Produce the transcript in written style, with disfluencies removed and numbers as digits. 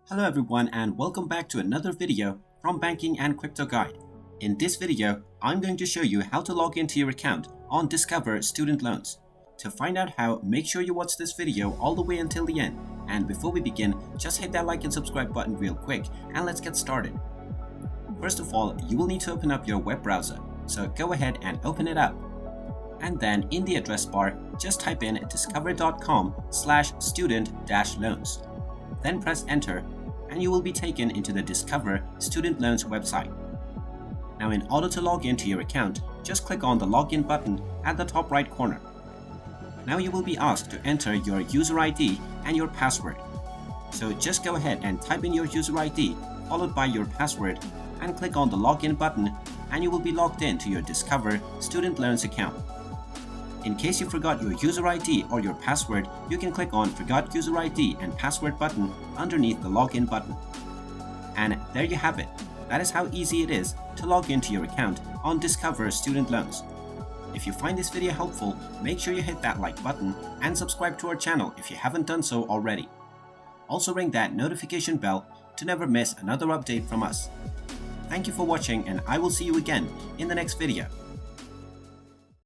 Hello everyone and welcome back to another video from Banking and Crypto Guide. In this video, I'm going to show you how to log into your account on Discover Student Loans. To find out how, make sure you watch this video all the way until the end. And before we begin, just hit that like and subscribe button real quick and let's get started. First of all, you will need to open up your web browser. So go ahead and open it up. And then in the address bar, just type in discover.com/student-loans. Then press enter and you will be taken into the Discover Student Loans website. Now in order to log into your account, just click on the login button at the top right corner. Now you will be asked to enter your user ID and your password. So just go ahead and type in your user ID followed by your password and click on the login button and you will be logged into your Discover Student Loans account. In case you forgot your user ID or your password, you can click on Forgot User ID and Password button underneath the login button. And there you have it. That is how easy it is to log into your account on Discover Student Loans. If you find this video helpful, make sure you hit that like button and subscribe to our channel if you haven't done so already. Also ring that notification bell to never miss another update from us. Thank you for watching and I will see you again in the next video.